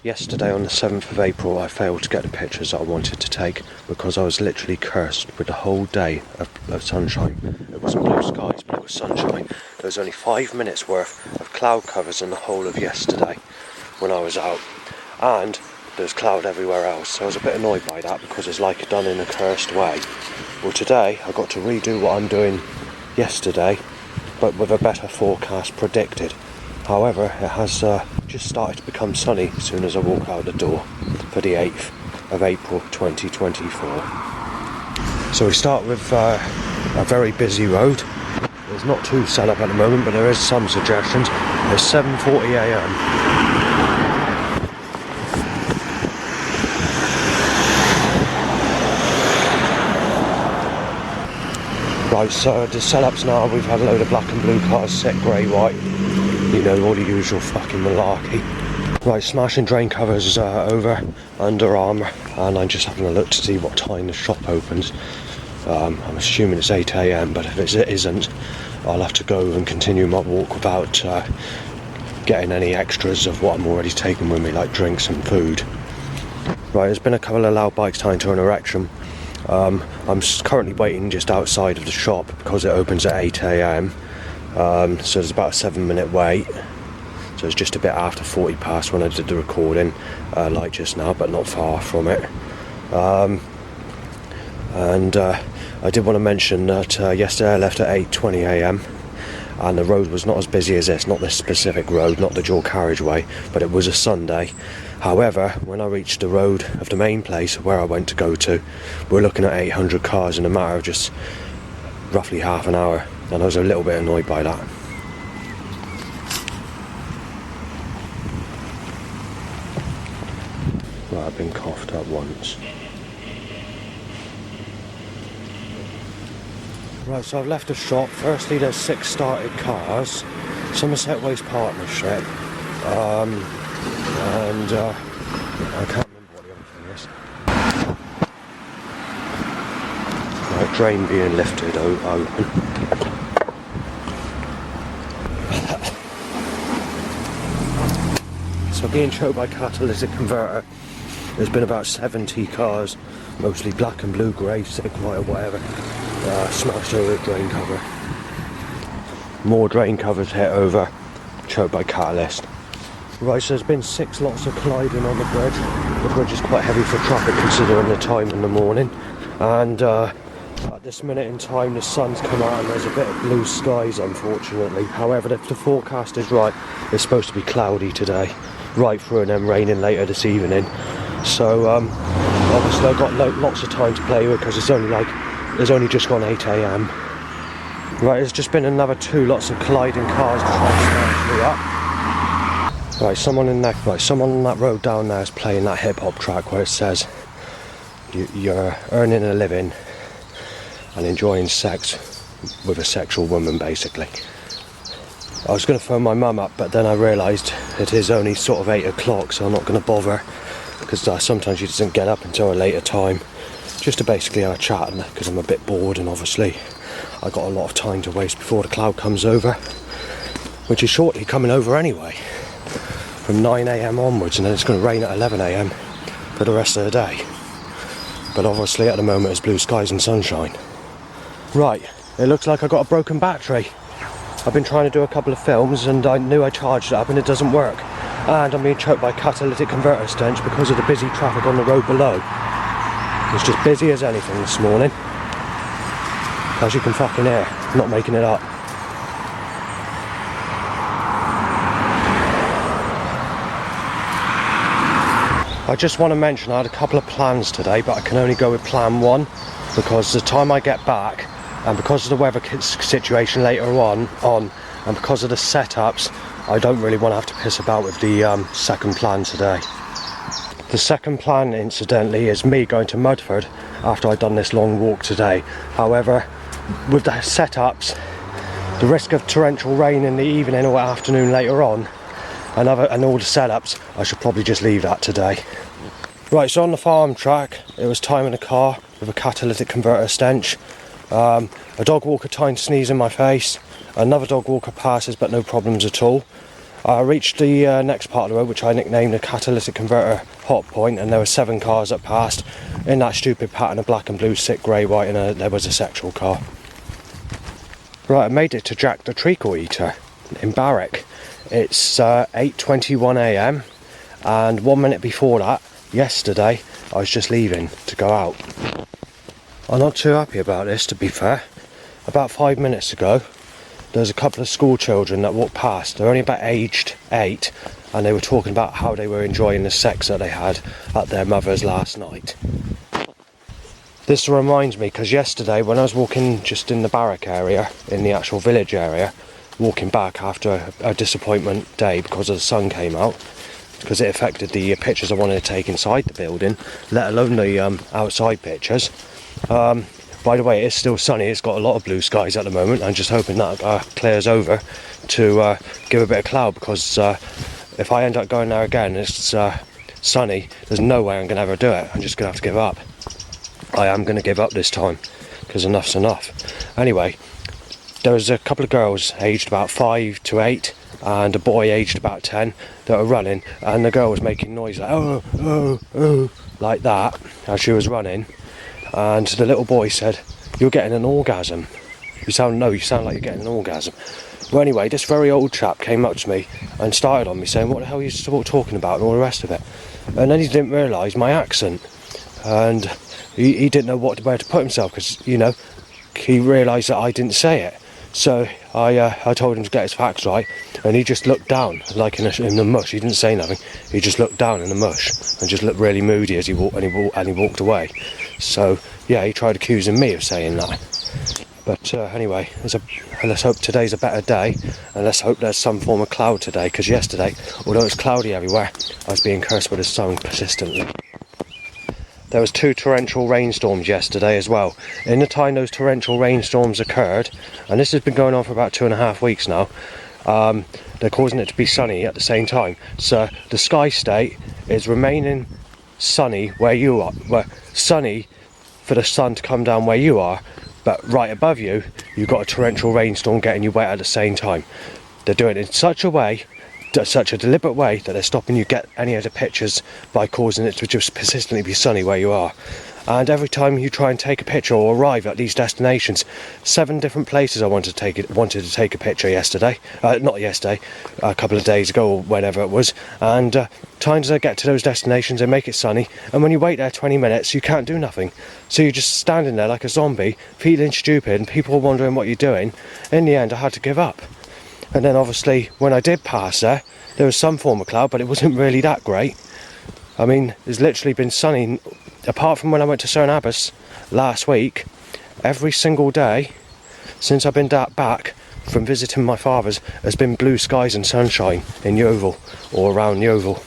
Yesterday on the 7th of April I failed to get the pictures that I wanted to take because I was literally cursed with the whole day of sunshine. It wasn't blue skies, but it was sunshine. There was only 5 minutes worth of cloud covers in the whole of yesterday when I was out, and there was cloud everywhere else, so I was a bit annoyed by that because it's like done in a cursed way. Well, today I got to redo what I'm doing yesterday, but with a better forecast predicted. However, it has just started to become sunny as soon as I walk out the door for the 8th of April 2024. So we start with a very busy road. It's not too set up at the moment, but there is some suggestions. It's 7:40 a.m. Right, so the setups now, we've had a load of black and blue cars set grey, white. You know, all the usual fucking malarkey. Right, smashing drain covers over Under Armour, and I'm just having a look to see what time the shop opens. I'm assuming it's 8 a.m, but if it isn't, I'll have to go and continue my walk without getting any extras of what I'm already taking with me, like drinks and food. Right, there's been a couple of loud bikes tying to an erection. I'm currently waiting just outside of the shop because it opens at 8 a.m. So there's about a 7-minute wait. So it's just a bit after 40 past when I did the recording, like just now, but not far from it. I did want to mention that yesterday I left at 8:20 a.m. and the road was not as busy as this, not this specific road, not the dual carriageway, but it was a Sunday. However, when I reached the road of the main place where I went to go to, we're looking at 800 cars in a matter of just roughly half an hour, and I was a little bit annoyed by that. Right, I've been coughed up once. Right, so I've left the shop. Firstly, there's 6 started cars, Somerset Waste Partnership, and I can't remember what the other thing is. Right, drain being lifted open. So being choked by catalytic converter, there's been about 70 cars, mostly black and blue, grey, sick, white or whatever, smashed over the drain cover. More drain covers hit over, choked by catalyst. Right, so there's been 6 lots of colliding on the bridge. The bridge is quite heavy for traffic considering the time in the morning. And at this minute in time the sun's come out and there's a bit of blue skies, unfortunately. However, if the forecast is right, it's supposed to be cloudy today, right through, and then raining later this evening. So obviously I've got lots of time to play with because it's only just gone 8 a.m. Right, there's just been another 2 lots of colliding cars to try and smash me up. Right, someone on that road down there is playing that hip hop track where it says you're earning a living and enjoying sex with a sexual woman, basically. I was going to phone my mum up, but then I realised it is only sort of 8 o'clock, so I'm not going to bother, because sometimes she doesn't get up until a later time, just to basically have a chat, because I'm a bit bored, and obviously I got a lot of time to waste before the cloud comes over, which is shortly coming over anyway, from 9 a.m. onwards, and then it's going to rain at 11 a.m. for the rest of the day. But obviously at the moment it's blue skies and sunshine. Right, it looks like I got a broken battery. I've been trying to do a couple of films and I knew I charged it up and it doesn't work. And I'm being choked by catalytic converter stench because of the busy traffic on the road below. It's just busy as anything this morning. As you can fucking hear, I'm not making it up. I just want to mention I had a couple of plans today, but I can only go with plan 1 because the time I get back, and because of the weather situation later on, and because of the setups, I don't really want to have to piss about with the second plan today. The second plan, incidentally, is me going to Mudford after I've done this long walk today. However, with the setups, the risk of torrential rain in the evening or afternoon later on, and all the setups, I should probably just leave that today. Right, so on the farm track, it was time in a car with a catalytic converter stench. A dog walker trying to sneeze in my face. Another dog walker passes, but no problems at all. I reached the next part of the road, which I nicknamed the catalytic converter hot point, and there were 7 cars that passed in that stupid pattern of black and blue, sick, grey, white, and there was a sexual car. Right, I made it to Jack the Treacle Eater in Barwick. It's 8:21 AM, and 1 minute before that, yesterday, I was just leaving to go out. I'm not too happy about this, to be fair. About 5 minutes ago, there was a couple of school children that walked past. They're only about aged 8, and they were talking about how they were enjoying the sex that they had at their mother's last night. This reminds me, because yesterday when I was walking just in the Barwick area, in the actual village area, walking back after a disappointment day because the sun came out, because it affected the pictures I wanted to take inside the building, let alone the outside pictures. By the way, it is still sunny. It's got a lot of blue skies at the moment. I'm just hoping that clears over to give a bit of cloud, because if I end up going there again and it's sunny, there's no way I'm going to ever do it. I'm just going to have to give up. I am going to give up this time, because enough's enough. Anyway, there was a couple of girls aged about 5 to 8 and a boy aged about 10 that were running, and the girl was making noise like oh, oh, oh, like that as she was running. And the little boy said, "You're getting an orgasm. You sound like you're getting an orgasm." Well, anyway, this very old chap came up to me and started on me saying, "What the hell are you talking about?" and all the rest of it. And then he didn't realise my accent, and he didn't know where to put himself, because, you know, he realised that I didn't say it. So I told him to get his facts right, and he just looked down, like in the mush. He didn't say nothing. He just looked down in the mush and just looked really moody as he walked away. So yeah, he tried accusing me of saying that. But anyway, let's hope today's a better day, and let's hope there's some form of cloud today, because yesterday, although it was cloudy everywhere, I was being cursed with the sun persistently. There was 2 torrential rainstorms yesterday as well. In the time those torrential rainstorms occurred, and this has been going on for about 2.5 weeks now, they're causing it to be sunny at the same time. So the sky state is remaining sunny where you are, sunny for the sun to come down where you are, but right above you, you've got a torrential rainstorm getting you wet at the same time. They're doing it in such a deliberate way that they're stopping you get any of the pictures by causing it to just persistently be sunny where you are. And every time you try and take a picture or arrive at these destinations, 7 different places I wanted to take a picture yesterday, not yesterday, a couple of days ago or whenever it was, and times I get to those destinations, they make it sunny, and when you wait there 20 minutes, you can't do nothing. So you're just standing there like a zombie, feeling stupid, and people are wondering what you're doing. In the end, I had to give up. And then obviously, when I did pass there was some form of cloud, but it wasn't really that great. I mean, it's literally been sunny, apart from when I went to St Abbas last week. Every single day since I've been back from visiting my father's has been blue skies and sunshine in Yeovil, or around Yeovil.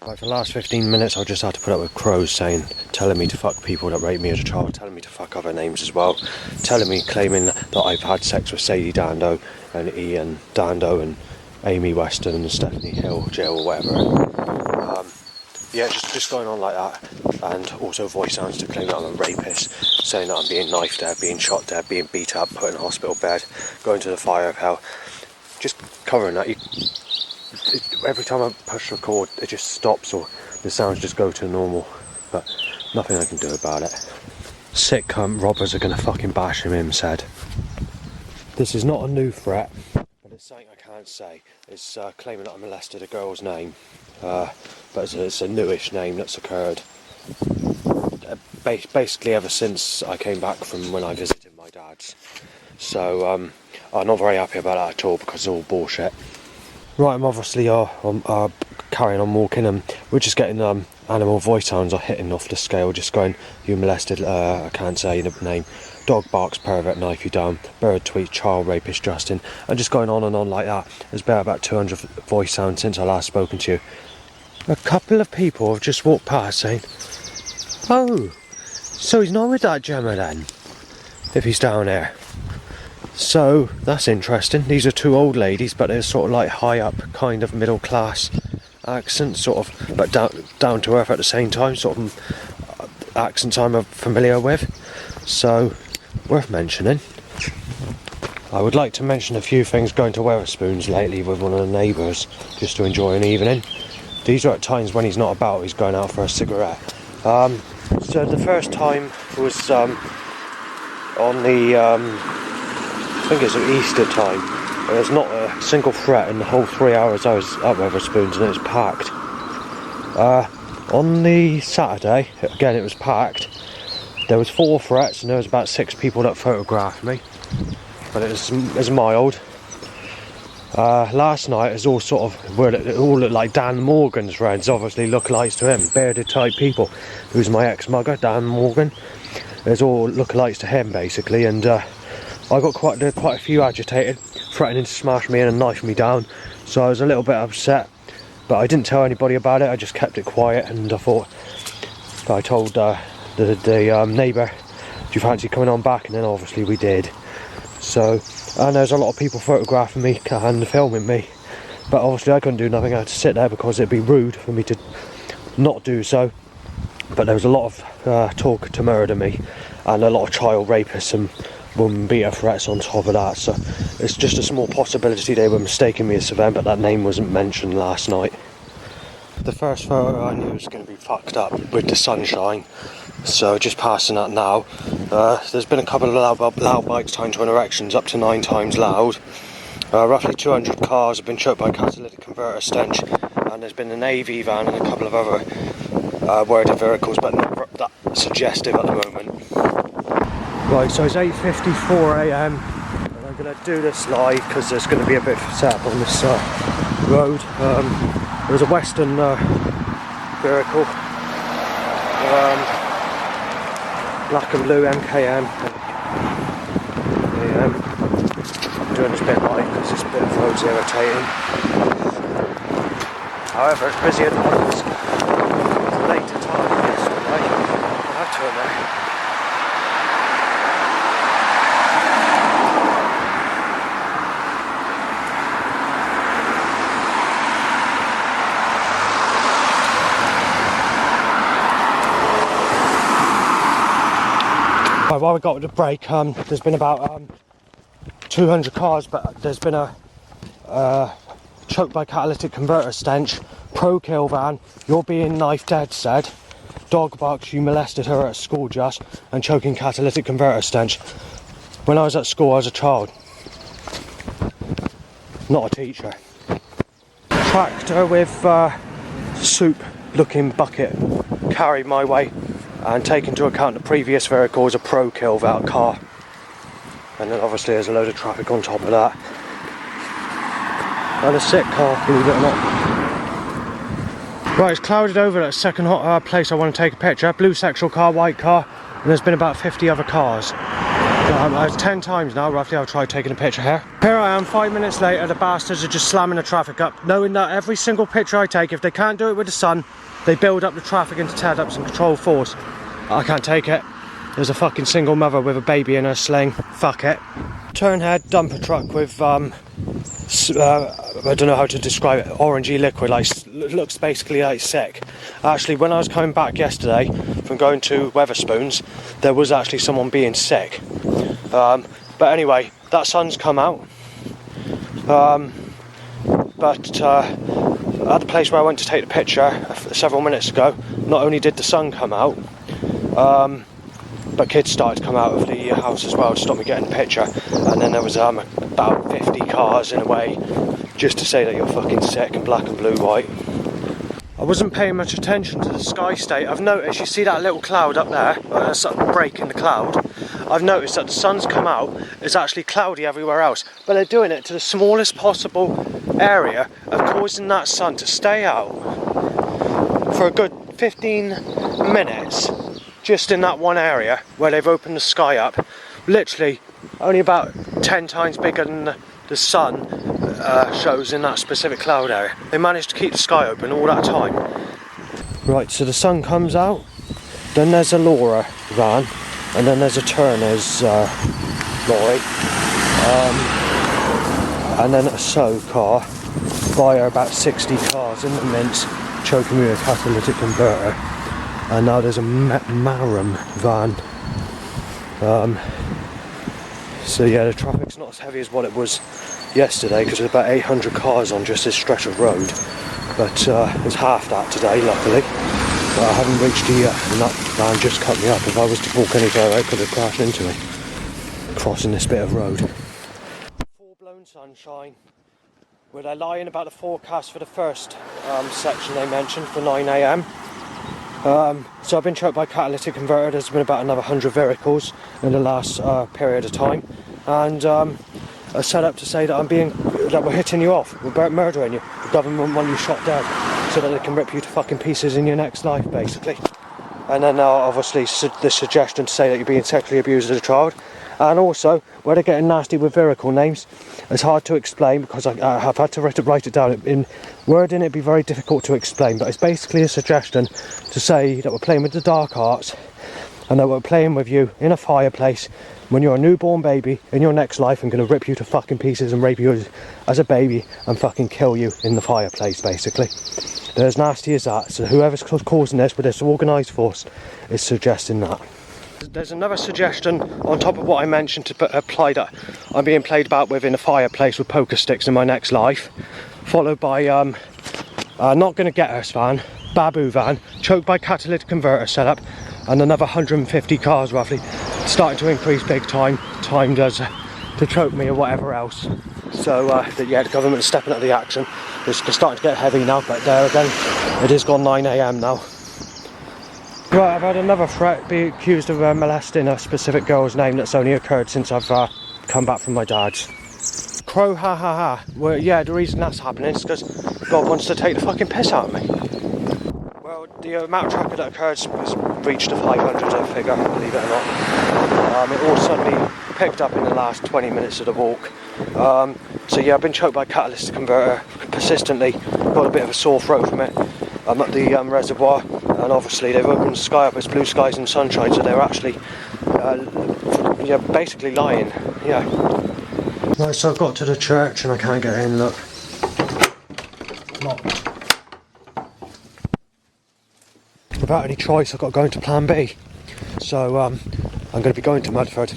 Like for the last 15 minutes, I've just had to put up with crows telling me to fuck people that raped me as a child, telling me to fuck other names as well, claiming that I've had sex with Sadie Dando and Ian Dando and Amy Weston and Stephanie Hill, Jill, or whatever. Yeah, just going on like that, and also voice sounds to claim that I'm a rapist, saying that I'm being knifed dead, being shot dead, being beat up, put in a hospital bed, going to the fire of hell. Just covering that. Every time I push record, it just stops, or the sounds just go to normal, but nothing I can do about it. Sick cunt robbers are gonna fucking bash him said. This is not a new threat, but it's something I can't say. It's claiming that I molested a girl's name, but it's a newish name that's occurred. Basically ever since I came back from when I visited my dad's. So I'm not very happy about that at all, because it's all bullshit. Right, I'm obviously carrying on walking, and we're just getting animal voice sounds are hitting off the scale, just going, "You molested, I can't say the name, dog barks, pervert, knife you down, bird tweet, child rapist Justin," and just going on and on like that. There's been about 200 voice sounds since I last spoken to you. A couple of people have just walked past saying, "Oh, so he's not with that Gemma then, if he's down there." So that's interesting. These are 2 old ladies, but they're sort of like high up, kind of middle class accents, sort of, but down to earth at the same time, sort of accents I'm familiar with. So worth mentioning. I would like to mention a few things going to Wetherspoons lately with one of the neighbours, just to enjoy an evening. These are at times when he's not about, he's going out for a cigarette. So the first time was on the, I think it's Easter time. There was not a single threat in the whole 3 hours I was at Wetherspoons, and it was packed. On the Saturday, again it was packed. There was 4 threats and there was about 6 people that photographed me, but it was mild. Last night it was all sort of, it all looked like Dan Morgan's friends, obviously lookalikes to him, bearded type people. Who's my ex-mugger, Dan Morgan. There's all lookalikes to him basically, and I got quite a few agitated, threatening to smash me in and knife me down, so I was a little bit upset, but I didn't tell anybody about it. I just kept it quiet, and I told the neighbour, do you fancy coming on back? And then obviously we did. So, and there's a lot of people photographing me and filming me, but obviously I couldn't do nothing. I had to sit there because it'd be rude for me to not do so. But there was a lot of talk to murder me, and a lot of child rapists and woman beater threats on top of that, so it's just a small possibility they were mistaking me as Savannah, but that name wasn't mentioned last night. The first photo I knew was going to be fucked up with the sunshine, so just passing that now. There's been a couple of loud bites time to erections, up to 9 times loud. Roughly 200 cars have been choked by catalytic converter stench, and there's been an AV van and a couple of other worded vehicles, but not that suggestive at the moment. Right, so it's 8:54 AM, and I'm going to do this live because there's going to be a bit of setup on this road. There's a Western vehicle, black and blue MKM. I'm doing this bit live because this bit of road's irritating. However, it's busy at the moment. It's a later time yesterday. I'll have to admit. While we got the break, there's been about 200 cars, but there's been a choked by catalytic converter stench, pro kill van, you're being knife dead said, dog barks you molested her at school just, and choking catalytic converter stench. When I was at school I was a child, not a teacher. Tractor with soup looking bucket carried my way, and take into account the previous vehicle was a pro kill without car, and then obviously there's a load of traffic on top of that, and a sick car, believe it or not. Right, it's clouded over at the second place I want to take a picture. Blue sexual car, white car, and there's been about 50 other cars. It's 10 times now roughly I've tried taking a picture here. Here I am 5 minutes later, the bastards are just slamming the traffic up, knowing that every single picture I take, if they can't do it with the sun, they build up the traffic into tear-ups and control force. I can't take it. There's a fucking single mother with a baby in her sling. Fuck it. Turnhead dumper truck with, I don't know how to describe it, orangey liquid, like, looks basically like sick. Actually, when I was coming back yesterday from going to Wetherspoons, there was actually someone being sick. But anyway, that sun's come out. But at the place where I went to take the picture several minutes ago, not only did the sun come out, but kids started to come out of the house as well to stop me getting the picture, and then there was about 50 cars in a way, just to say that you're fucking sick, and black and blue white. I wasn't paying much attention to the sky state. I've noticed, you see that little cloud up there, there's a break in the cloud. I've noticed that the sun's come out, it's actually cloudy everywhere else, but they're doing it to the smallest possible area of causing that sun to stay out for a good 15 minutes just in that one area where they've opened the sky up, literally only about 10 times bigger than the sun shows in that specific cloud area. They managed to keep the sky open all that time. Right, so the sun comes out, then there's a Laura van, and then there's a Turner's lorry, and then a SO car by about 60 cars in the mints, choking me with a catalytic converter. And now there's a Marum van. So yeah, the traffic's not as heavy as what it was yesterday because there's about 800 cars on just this stretch of road. But it's half that today, luckily. But I haven't reached it yet, and that van just cut me up. If I was to walk any further, it could have crashed into me, crossing this bit of road. Full-blown sunshine. Where they're lying about the forecast for the first section they mentioned for 9 AM. So I've been choked by catalytic converter. There's been about another 100 vehicles in the last period of time, and a setup to say that we're hitting you off, we're murdering you. The government want you shot dead, so that they can rip you to fucking pieces in your next life, basically. And then obviously the suggestion to say that you're being sexually abused as a child. And also, where they're getting nasty with vehicle names, it's hard to explain because I have had to write it down. In wording, it'd be very difficult to explain, but it's basically a suggestion to say that we're playing with the dark arts and that we're playing with you in a fireplace when you're a newborn baby in your next life and going to rip you to fucking pieces and rape you as a baby and fucking kill you in the fireplace, basically. They're as nasty as that, so whoever's causing this with this organised force is suggesting that. There's another suggestion on top of what I mentioned to apply that I'm being played about with in a fireplace with poker sticks in my next life, followed by not going to get us van, Babu van, choked by catalytic converter setup, and another 150 cars roughly, starting to increase big time, timed as to choke me or whatever else. So yeah, the government is stepping up the action. It's starting to get heavy now, but there again, it is gone 9 AM now. Right, I've had another threat, be accused of molesting a specific girl's name that's only occurred since I've come back from my dad's. Crow ha ha ha. Well, yeah, the reason that's happening is because God wants to take the fucking piss out of me. Well, the amount of traffic that occurs has reached the 500 figure, believe it or not. It all suddenly picked up in the last 20 minutes of the walk. So yeah, I've been choked by a catalytic converter persistently, got a bit of a sore throat from it. I'm at the reservoir, and obviously they've opened the sky up as blue skies and sunshine, so they're actually yeah, basically lying. Yeah. Right, so I've got to the church and I can't get in, look. Locked. Without any choice, I've got to go into plan B. So I'm going to be going to Mudford.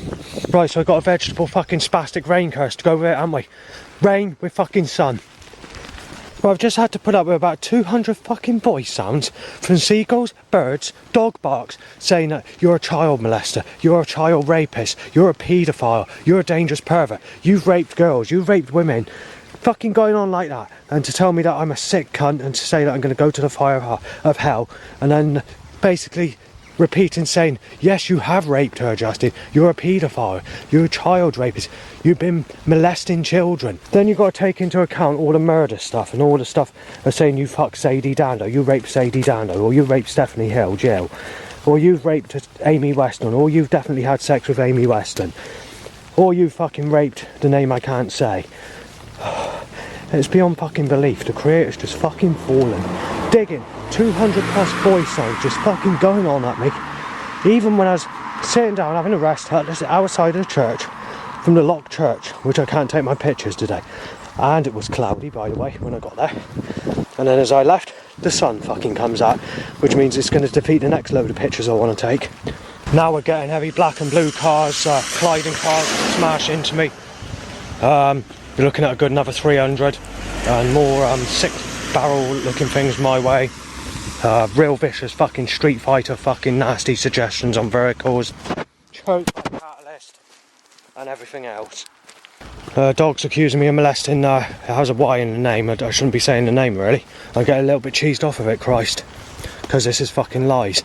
Right, so I've got a vegetable fucking spastic rain curse to go with it, haven't we? Rain with fucking sun. Well, I've just had to put up with about 200 fucking voice sounds from seagulls, birds, dog barks, saying that you're a child molester, you're a child rapist, you're a paedophile, you're a dangerous pervert, you've raped girls, you've raped women. Fucking going on like that. And to tell me that I'm a sick cunt and to say that I'm going to go to the fire of hell. And then basically repeating saying, yes, you have raped her, Justin. You're a paedophile. You're a child rapist. You've been molesting children. Then you've got to take into account all the murder stuff and all the stuff of saying you fucked Sadie Dando, you raped Sadie Dando, or you raped Stephanie Hill, Jill, or you've raped Amy Weston, or you've definitely had sex with Amy Weston, or you fucking raped the name I can't say. It's beyond fucking belief. The creator's just fucking fallen. Digging 200 plus voice sounds just fucking going on at me. Even when I was sitting down having a rest at our side of the church, from the locked church, which I can't take my pictures today. And it was cloudy, by the way, when I got there. And then as I left, the sun fucking comes out, which means it's going to defeat the next load of pictures I want to take. Now we're getting heavy black and blue cars, colliding cars smash into me. You're looking at a good another 300 and more sick barrel looking things my way. Real vicious fucking Street Fighter fucking nasty suggestions on vehicles. Choked by catalyst and everything else. Dogs accusing me of molesting, it has a Y in the name, I shouldn't be saying the name really. I get a little bit cheesed off of it, Christ. Because this is fucking lies.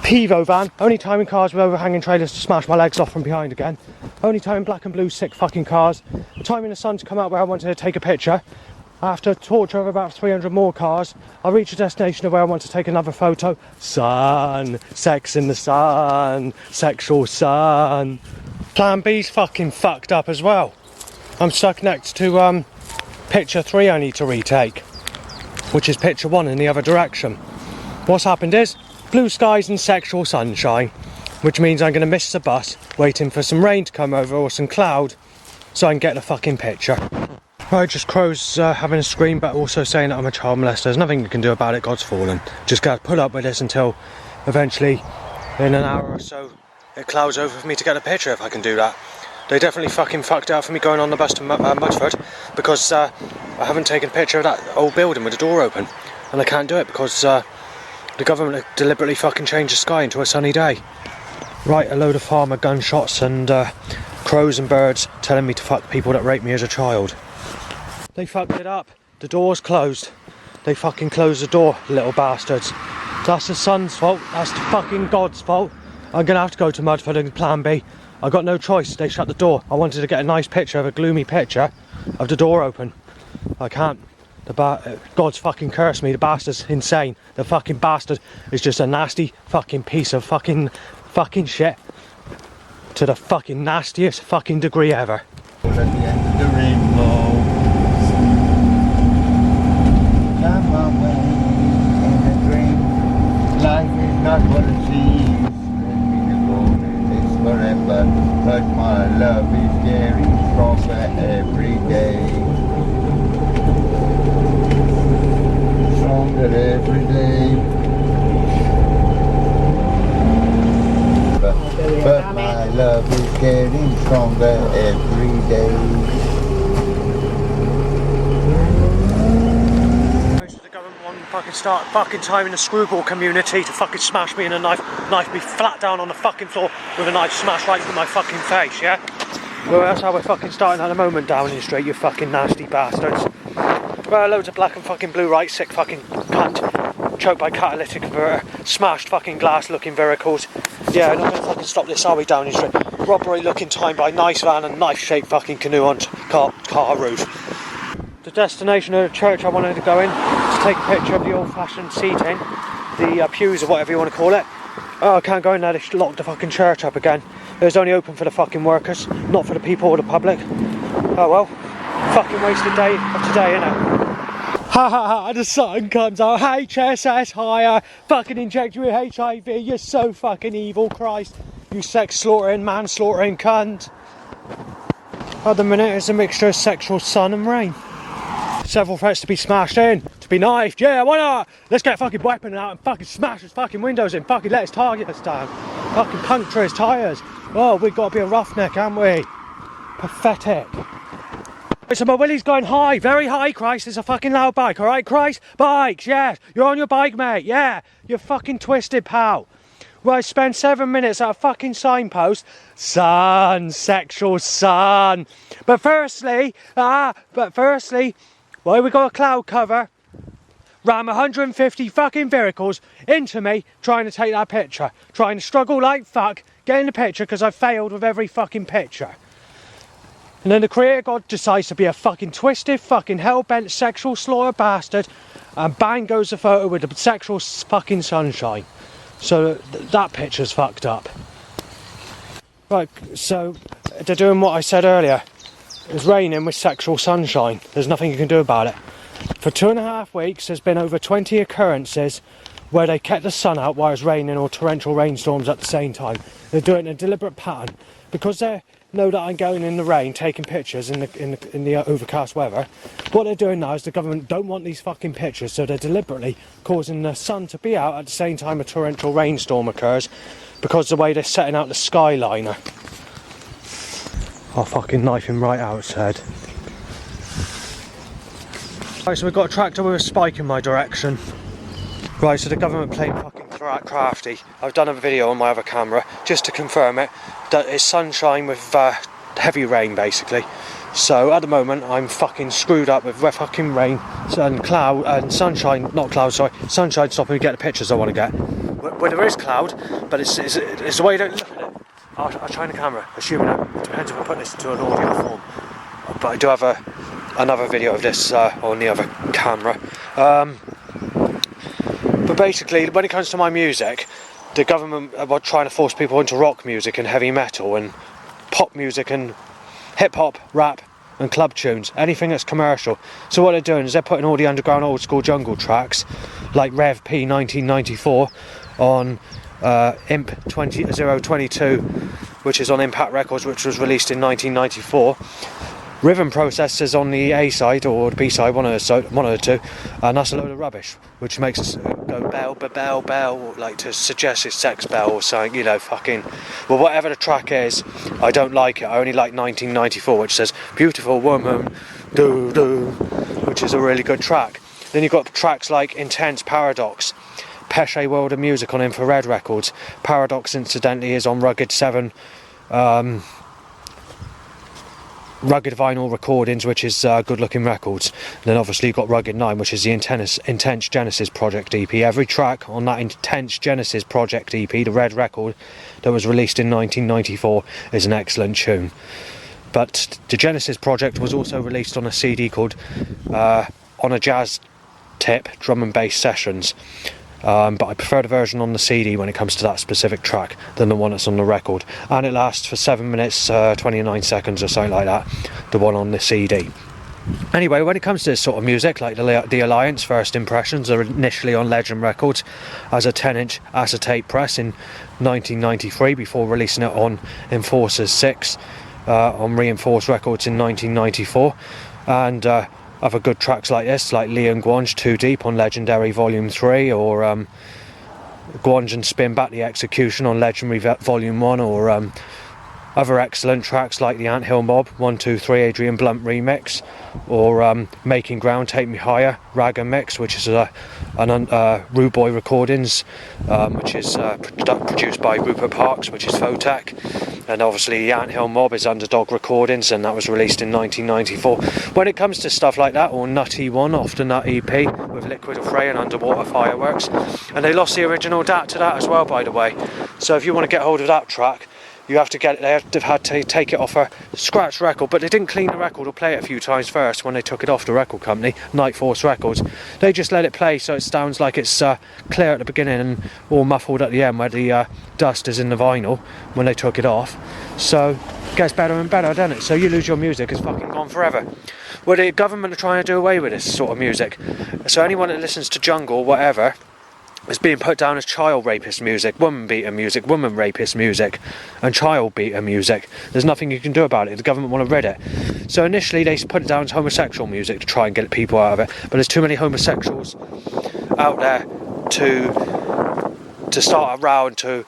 Pivo van, only timing cars with overhanging trailers to smash my legs off from behind again. Only timing black and blue sick fucking cars. Timing the sun to come out where I wanted to take a picture. After a torture of about 300 more cars, I reach a destination of where I want to take another photo. Sun, sex in the sun, sexual sun. Plan B's fucking fucked up as well. I'm stuck next to picture 3 I need to retake, which is picture 1 in the other direction. What's happened is blue skies and sexual sunshine, which means I'm going to miss the bus, waiting for some rain to come over or some cloud, so I can get the fucking picture. Right, just Crow's having a scream, but also saying that I'm a child molester. There's nothing you can do about it, God's fallen. Just gotta put up with this until eventually, in an hour or so, it clouds over for me to get a picture if I can do that. They definitely fucking fucked out for me going on the bus to Mudford, because I haven't taken a picture of that old building with the door open, and I can't do it because the government deliberately fucking changed the sky into a sunny day. Right, a load of farmer gunshots and crows and birds telling me to fuck people that raped me as a child. They fucked it up. The door's closed. They fucking closed the door, little bastards. That's the sun's fault. That's the fucking God's fault. I'm gonna have to go to Mudford and plan B. I got no choice. They shut the door. I wanted to get a nice picture of a gloomy picture of the door open. I can't. God's fucking cursed me. The bastard's insane. The fucking bastard is just a nasty fucking piece of fucking shit to the fucking nastiest fucking degree ever. At the end of the rainbow, come away in a dream. Life is not what it seems. It's forever, but my love is getting stronger every day. Stronger every day. But my love is getting stronger every day. The government want to fucking start fucking timing the screwball community to fucking smash me in a knife me flat down on the fucking floor with a knife smashed right through my fucking face, yeah? Well, that's how we're fucking starting at the moment, Downing Street, you fucking nasty bastards. Well, loads of black and fucking blue right, sick fucking cunt. Choked by catalytic converter, smashed fucking glass looking vehicles. Yeah, not gonna fucking stop this, are we, Downing Street? Robbery looking time by nice van and knife shaped fucking canoe on car roof. The destination of the church I wanted to go in to take a picture of the old fashioned seating, the pews or whatever you want to call it. Oh, I can't go in there, they locked the fucking church up again. It was only open for the fucking workers, not for the people or the public. Oh well, fucking wasted day of today, innit? Ha ha ha, the sun comes out, HSS higher, fucking inject you with HIV, you're so fucking evil, Christ. You sex slaughtering, man slaughtering cunt. At the minute it's a mixture of sexual sun and rain. Several threats to be smashed in, to be knifed, yeah, why not? Let's get a fucking weapon out and fucking smash his fucking windows in, fucking let his target us down. Fucking puncture his tyres. Oh, we've got to be a roughneck, haven't we? Pathetic. So my willy's going high, very high, Christ. It's a fucking loud bike, alright, Christ? Bikes, yes. You're on your bike, mate, yeah. You're fucking twisted, pal. Well, I spent 7 minutes at a fucking signpost. Sun, sexual sun. But firstly, why we got a cloud cover, ram 150 fucking vehicles into me trying to take that picture. Trying to struggle like fuck, getting the picture because I failed with every fucking picture. And then the creator God decides to be a fucking twisted, fucking hell-bent sexual slaughter bastard, and bang goes the photo with the sexual fucking sunshine. So that picture's fucked up. Right, so they're doing what I said earlier. It's raining with sexual sunshine. There's nothing you can do about it. For 2.5 weeks, there's been over 20 occurrences where they kept the sun out while it's raining or torrential rainstorms at the same time. They're doing it in a deliberate pattern because they know that I'm going in the rain, taking pictures in the overcast weather. What they're doing now is the government don't want these fucking pictures, so they're deliberately causing the sun to be out at the same time a torrential rainstorm occurs because of the way they're setting out the skyliner. I'll fucking knife him right out his head. Right, so we've got a tractor with a spike in my direction. Right, so the government playing fucking crafty. I've done a video on my other camera just to confirm it, that it's sunshine with heavy rain basically. So at the moment I'm fucking screwed up with fucking rain and cloud and sunshine, not cloud, sorry, sunshine stopping me to get the pictures I want to get. Where there is cloud, but it's the way you don't look at it. I'll try the camera, assuming it depends if I put this into an audio form. But I do have another video of this on the other camera. But basically, when it comes to my music, the government are trying to force people into rock music and heavy metal and pop music and hip-hop, rap and club tunes, anything that's commercial. So what they're doing is they're putting all the underground old school jungle tracks like Rev P 1994 on Imp 022, which is on Impact Records, which was released in 1994. Rhythm processors on the A side or the B side, one of the two, and that's a load of rubbish, which makes us go bell, bell, bell, like to suggest it's sex bell or something, you know, fucking. Well, whatever the track is, I don't like it. I only like 1994, which says "Beautiful Woman," do do, which is a really good track. Then you've got tracks like Intense, Paradox, Pesce World of Music on Infrared Records. Paradox, incidentally, is on Rugged 7. Rugged Vinyl Recordings, which is Good Looking Records. And then obviously you've got Rugged 9, which is the Intense Genesis Project EP. Every track on that Intense Genesis Project EP, the red record that was released in 1994, is an excellent tune. But the Genesis Project was also released on a CD called On a Jazz Tip, Drum and Bass Sessions. But I prefer the version on the CD when it comes to that specific track than the one that's on the record, and it lasts for 7 minutes 29 seconds or something like that, the one on the CD. Anyway, when it comes to this sort of music, like the Alliance first impressions are initially on Legend Records as a 10-inch acetate press in 1993 before releasing it on Enforcers 6 on Reinforced Records in 1994, and other good tracks like this, like Leon Gwange, Too Deep on Legendary Volume 3, or Gwange and Spin Back the Execution on Legendary Volume 1, or other excellent tracks like The Anthill Mob, 123 Adrian Blunt Remix, or Making Ground, Take Me Higher, Ragga Mix, which is Rude Boy Recordings, which is produced by Rupert Parks, which is Photek. And obviously The Anthill Mob is Underdog Recordings, and that was released in 1994. When it comes to stuff like that, or Nutty One, often that EP with Liquid Affray and Underwater Fireworks, and they lost the original DAT to that as well, by the way. So if you want to get hold of that track, you have to get it. They have had to take it off a scratch record, but they didn't clean the record or play it a few times first when they took it off the record company, Night Force Records. They just let it play so it sounds like it's clear at the beginning and all muffled at the end where the dust is in the vinyl when they took it off. So it gets better and better, doesn't it? So you lose your music, it's fucking gone forever. Well, the government are trying to do away with this sort of music. So anyone that listens to jungle, whatever, it's being put down as child rapist music, woman beater music, woman rapist music, and child beater music. There's nothing you can do about it. The government want to rid it. So initially they put it down as homosexual music to try and get people out of it, but there's too many homosexuals out there to start a row and to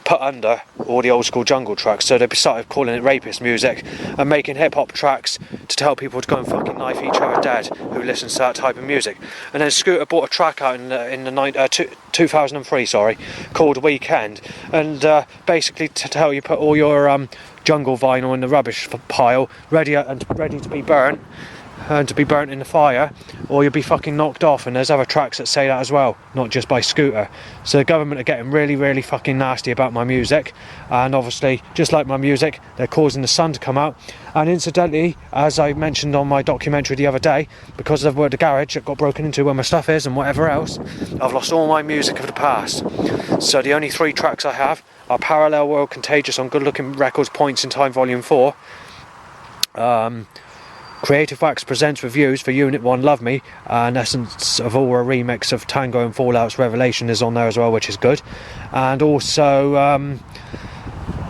put under all the old school jungle tracks. So they started calling it rapist music and making hip hop tracks to tell people to go and fucking knife each other dead who listens to that type of music. And then Scooter bought a track out in 2003 called Weekend, and basically to tell you put all your jungle vinyl in the rubbish pile ready to be burnt, and to be burnt in the fire, or you'll be fucking knocked off. And there's other tracks that say that as well, not just by Scooter. So the government are getting really, really fucking nasty about my music, and obviously, just like my music, they're causing the sun to come out. And incidentally, as I mentioned on my documentary the other day, because of where the garage that got broken into where my stuff is and whatever else, I've lost all my music of the past. So the only 3 tracks I have are Parallel World Contagious on Good Looking Records Points in Time Volume 4, Creative Wax presents reviews for Unit 1 Love Me, and Essence of Aura remix of Tango and Fallout's Revelation is on there as well, which is good. And also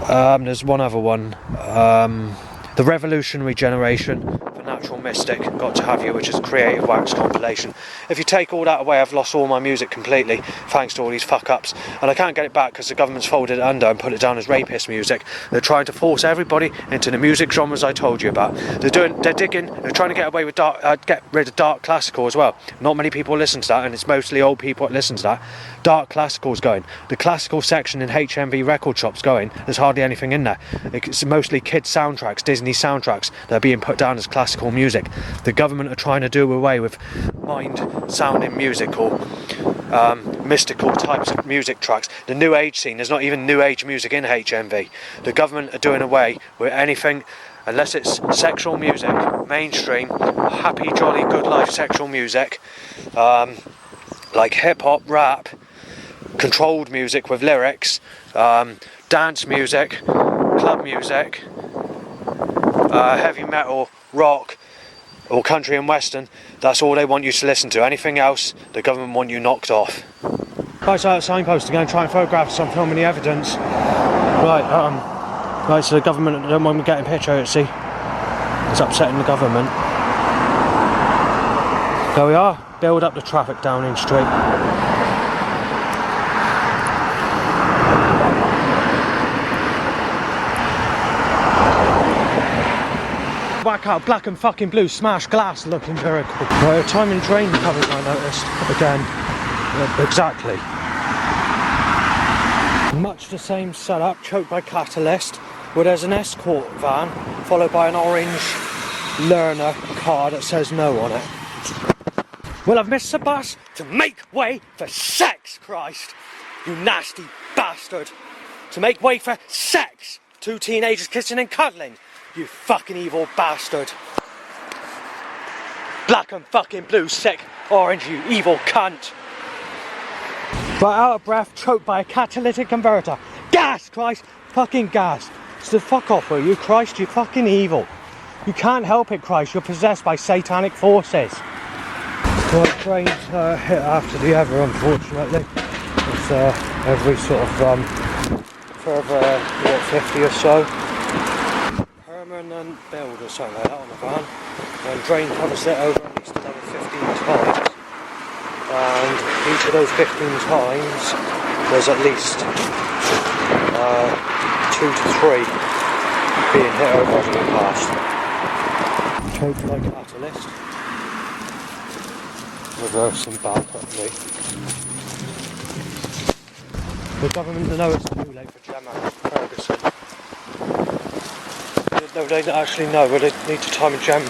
there's one other one, The Revolutionary Generation for Natural Mystic, Got to Have You, which is a Creative Wax compilation. If you take all that away, I've lost all my music completely, thanks to all these fuck-ups. And I can't get it back because the government's folded it under and put it down as rapist music. They're trying to force everybody into the music genres I told you about. They're trying to get away with get rid of dark classical as well. Not many people listen to that, and it's mostly old people that listen to that. Dark classical's going. The classical section in HMV record shops going, there's hardly anything in there. It's mostly kids soundtracks, Disney soundtracks that are being put down as classical music. The government are trying to do away with mind-sounding music or mystical types of music tracks. The new age scene, there's not even new age music in HMV. The government are doing away with anything unless it's sexual music, mainstream, happy, jolly, good life sexual music, like hip-hop, rap, controlled music with lyrics, dance music, club music, heavy metal, rock, or country and western. That's all they want you to listen to. Anything else, the government want you knocked off. Right, so that signpost to go and try and photograph some film and the evidence. Right, so the government don't want me getting a picture, see. It's upsetting the government. There we are. Build up the traffic Downing Street. Whack out black and fucking blue smashed glass looking very cool. Right, timing drain covers I noticed again. Exactly. Much the same setup, choked by catalyst, where there's an escort van followed by an orange learner car that says no on it. Well, I've missed the bus to make way for sex, Christ! You nasty bastard! To make way for sex! 2 teenagers kissing and cuddling! You fucking evil bastard! Black and fucking blue, sick orange, you evil cunt! Right, out of breath, choked by a catalytic converter. Gas, Christ! Fucking gas! So fuck off with you, Christ, you fucking evil! You can't help it, Christ, you're possessed by satanic forces. Well, trains hit after the other, unfortunately. It's every sort of further 50 or so. Permanent build or something like that on the van. And drain covers it over at least another 15 times. And each of those 15 times there's at least 2 to 3 being hit over in the past. Choked like a catalyst. Reversing back properly. The government know it's too late for Gemma Ferguson. No, they don't actually know, but they need to time a gem.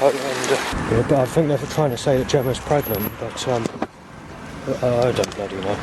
Yeah, but I think they're trying to say that Gemma's pregnant, but I don't bloody know.